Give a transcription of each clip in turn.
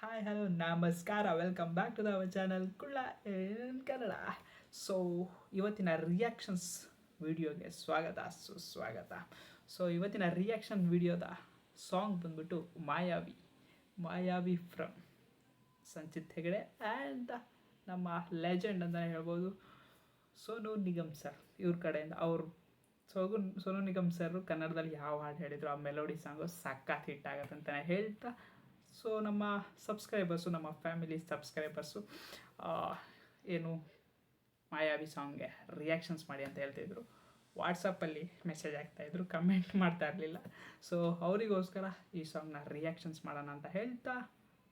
Hi hello ನಮಸ್ಕಾರ welcome back to the our channel Kulla in Kannada. So ಇವತ್ತಿನ reactions ವಿಡಿಯೋಗೆ ಸ್ವಾಗತ ಸುಸ್ವಾಗತ. ಸೊ ಇವತ್ತಿನ ರಿಯಾಕ್ಷನ್ ವಿಡಿಯೋದ ಸಾಂಗ್ ಬಂದ್ಬಿಟ್ಟು ಮಾಯಾವಿ ಮಾಯಾವಿ ಫ್ರಮ್ ಸಂಚಿತ್ ಹೆಗಡೆ ಆ್ಯಂಡ್ ನಮ್ಮ ಲೆಜೆಂಡ್ ಅಂತ ಹೇಳ್ಬೋದು ಸೋನು ನಿಗಮ್ ಸರ್. ಇವ್ರ ಕಡೆಯಿಂದ ಅವರು ಸೋನು ನಿಗಮ್ ಸರ್ ಕನ್ನಡದಲ್ಲಿ ಯಾವ ಹಾಡು ಹೇಳಿದ್ರು ಆ ಮೆಲೋಡಿ ಸಾಂಗು ಸಖತ್ ಹಿಟ್ ಆಗತ್ತೆ ಅಂತಲೇ ಹೇಳ್ತಾ, ಸೊ ನಮ್ಮ ಸಬ್ಸ್ಕ್ರೈಬರ್ಸು, ನಮ್ಮ ಫ್ಯಾಮಿಲಿ ಸಬ್ಸ್ಕ್ರೈಬರ್ಸು ಏನು ಮಾಯಾವಿ ಸಾಂಗ್ಗೆ ರಿಯಾಕ್ಷನ್ಸ್ ಮಾಡಿ ಅಂತ ಹೇಳ್ತಾಯಿದ್ರು. ವಾಟ್ಸಪ್ಪಲ್ಲಿ ಮೆಸೇಜ್ ಆಗ್ತಾಯಿದ್ರು, ಕಮೆಂಟ್ ಮಾಡ್ತಾ ಇರಲಿಲ್ಲ. ಸೊ ಅವರಿಗೋಸ್ಕರ ಈ ಸಾಂಗ್ನ ರಿಯಾಕ್ಷನ್ಸ್ ಮಾಡೋಣ ಅಂತ ಹೇಳ್ತಾ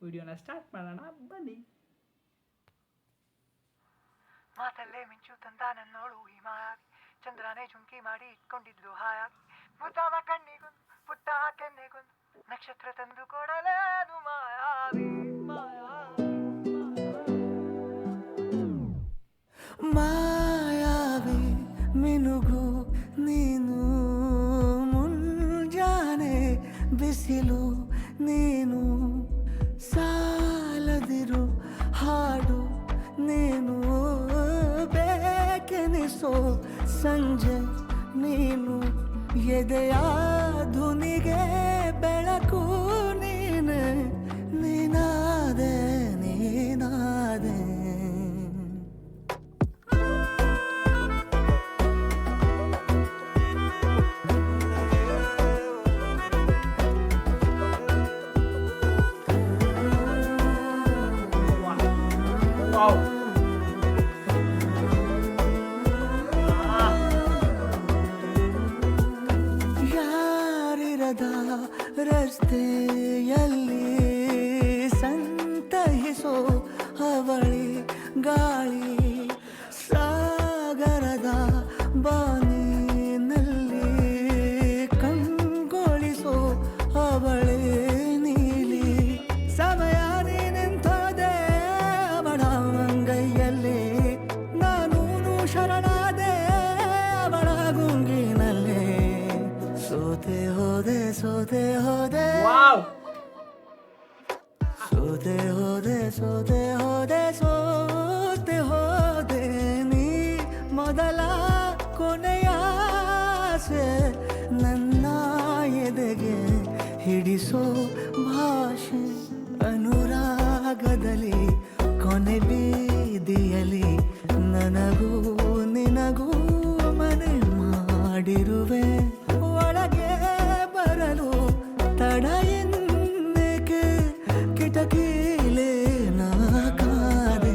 ವಿಡಿಯೋನ ಸ್ಟಾರ್ಟ್ ಮಾಡೋಣ, ಬನ್ನಿ. ಮಾತಲ್ಲೇ ಮಿಂಚು ತಂದ ನನ್ನೋಳು ಈ ಮಾಯಾವಿ, ಚಂದ್ರನೇ ಜುಂಕಿ ಮಾಡಿ ಇಟ್ಕೊಂಡಿದ್ಲು ಹಾಯಾಗಿ, ಮುದ್ದಾದ ಕಣ್ಣಿಗೊಂದು ಪುಟ್ಟ ಕೆನ್ನೆಗೊಂದು ನಕ್ಷತ್ರ ತಂದು ಕೊಡಲೇನು ಮಾಯಾವಿ ಮಾಯಾವಿ ಮಿನುಗು ನೀನು, ಮುಂಜಾನೆ ಬಿಸಿಲು ನೀನು, ಸಾಲದಿರು ಹಾಡು ನೀನು, ಬೇಕೆನಿಸೋ ಸಂಜೆ ನೀನು, ಎದೆಯ ಧುನಿಗೆ ಬೆಳಕು ನೀನೆ, ನೀನಾದೆ ನೀನಾದೆ. ಯಾರಿರದ ರಸ್ತೆಯಲ್ಲಿ ಸಂತಹಿಸೋ ಅವಳಿ ಗಾಳಿ, ಸಾಗರದ ಬಾನಿನಲ್ಲಿ ಕಂಗೊಳಿಸೋ ಅವಳೆ ನೀಲಿ, ಸಮಯ ನಿಂತೋದೆ ಅವಳ ಅಂಗೈಯಲ್ಲಿ, ನಾನು ಶರಣಾದೆ ಅವಳ ಗುಂಗಿನಲ್ಲಿ, ಸೋತೆ ಹೋದೆ ಸೋತೆ ಹೋದೆ ಸೋತೆ ಹೋದೆ ಸೋತೆ ಹೋದೆ ಸೋತೆ ಹೋದೆ, ನೀ ಮೊದಲ ಕೊನೆಯ ಆಸೆ, ನನ್ನ ಎದೆಗೆ ಹಿಡಿಸೋ ಭಾಷೆ, ಅನುರಾಗದಲ್ಲಿ ಕೊನೆ ಬೀದಿಯಲ್ಲಿ ನನಗೂ ನಿನಗೂ ಮನೆ ಮಾಡಿರುವೆ, ಒಳಗೆ ಬರಲು ತಡ ಎನ್ನಕ್ಕೆ ಕಿಟಕಿಲೇ ನಾ ಕಾದೆ.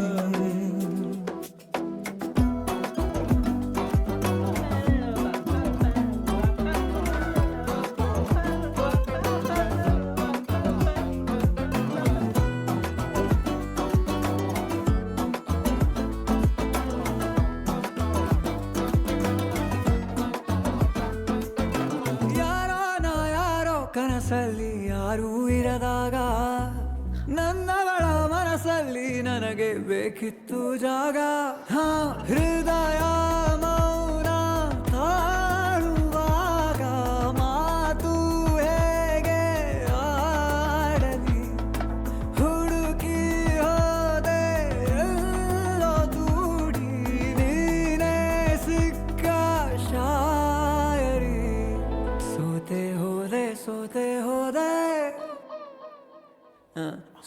ಕನಸಲ್ಲಿ ಯಾರೂ ಇರದಾಗ ನನ್ನವಳ ಮನಸ್ಸಲ್ಲಿ ನನಗೆ ಬೇಕಿತ್ತು ಜಾಗ, ಹೃದಯ ಮೌನ ತಾಳುವಾಗ ಮಾತು ಹೇಗೆ ಆಡಲಿ, ಹುಡುಕಿ ಹೋದೆ ಎಲ್ಲೋ ದೂಡಿ, ನೀನೇ ಸಿಕ್ಕ ಶಾಯರಿ, ಸೋತೆ ಹೋದೆ ಸೋತೆ ಹೋದೆ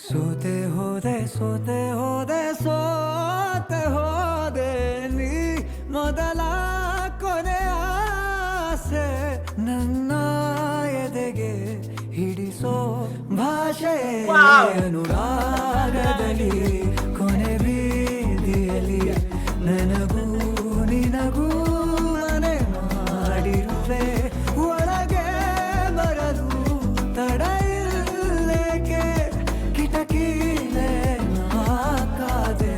ಸೋತೆ ಹೋದೆ ಸೋತೆ ಹೋದೆ ಸೋತೆ ಹೋದೆ, ನೀ ಮೊದಲ ಕೊನೆ ಆಸೆ, ನನ್ನ ಎದೆಗೆ ಹಿಡಿಸೋ ಭಾಷೆ, ಅನುರಾಗದಲ್ಲಿ ಕೊನೆ ಬೀದಿಯಲ್ಲಿ ನನಗೂ ನಿನಗೂ ಮನೆ ಮಾಡಿರುವೆ, ಒಳಗೆ ಬರಲು ತಡ ಇಲ್ಲೇಕೆ ಕಿಟಕಿಲೇ ನಾ ಕಾದೆ.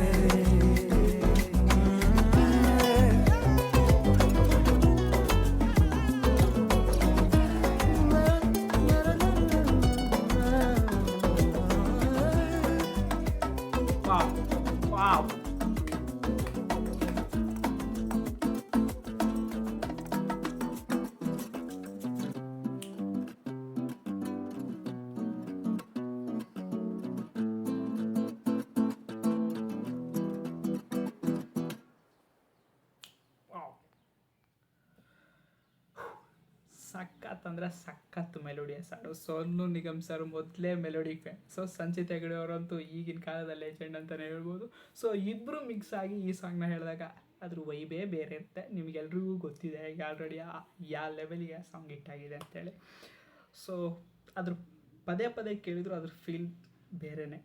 ಸಖತ್ ಅಂದರೆ ಸಖತ್ ಮೆಲೋಡಿಯಸ್ ಹಾಡು. ಸೋನು ನಿಗಮ್ ಸರ್ ಮೊದಲೇ melody fan. So Sanchit Hegde ಅವರಂತೂ ಈಗಿನ ಕಾಲದ ಲೆಜೆಂಡ್ ಅಂತಲೇ ಹೇಳ್ಬೋದು. ಸೊ ಇಬ್ಬರು ಮಿಕ್ಸ್ ಆಗಿ ಈ ಸಾಂಗ್ನ ಹೇಳಿದಾಗ ಅದ್ರ ವೈಬೇ ಬೇರೆ ಇರುತ್ತೆ. ನಿಮಗೆಲ್ರಿಗೂ ಗೊತ್ತಿದೆ ಈಗ ಆಲ್ರೆಡಿ ಯಾವ ಲೆವೆಲಿಗೆ ಆ ಸಾಂಗ್ ಹಿಟ್ಟಾಗಿದೆ ಅಂತೇಳಿ. ಸೊ ಅದ್ರ ಪದೇ ಪದೇ ಕೇಳಿದ್ರು ಅದ್ರ ಫೀಲ್ ಬೇರೆಯೇ.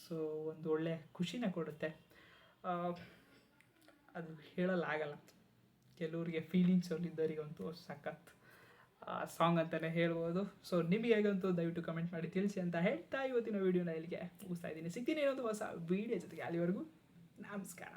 ಸೊ ಒಂದು ಒಳ್ಳೆ ಖುಷಿನ ಕೊಡುತ್ತೆ. ಅದು ಹೇಳಲಾಗಲ್ಲ. ಕೆಲವ್ರಿಗೆ ಫೀಲಿಂಗ್ಸ್ ಇದ್ದವರಿಗಂತೂ ಸಖತ್ ಸಾಂಗ್ ಅಂತಲೇ ಹೇಳ್ಬೋದು. ಸೊ ನಿಮಗೆ ಹೇಗಂತೂ ದಯವಿಟ್ಟು ಕಮೆಂಟ್ ಮಾಡಿ ತಿಳಿಸಿ ಅಂತ ಹೇಳ್ತಾ ಇವತ್ತಿನ ವೀಡಿಯೋನ ಇಲ್ಲಿಗೆ ಮುಗಿಸ್ತಾ ಇದ್ದೀನಿ. ಸಿಗ್ತೀನಿ ಇನ್ನೊಂದು ಹೊಸ ವೀಡಿಯೋ ಜೊತೆಗೆ. ಅಲ್ಲಿವರೆಗೂ ನಮಸ್ಕಾರ.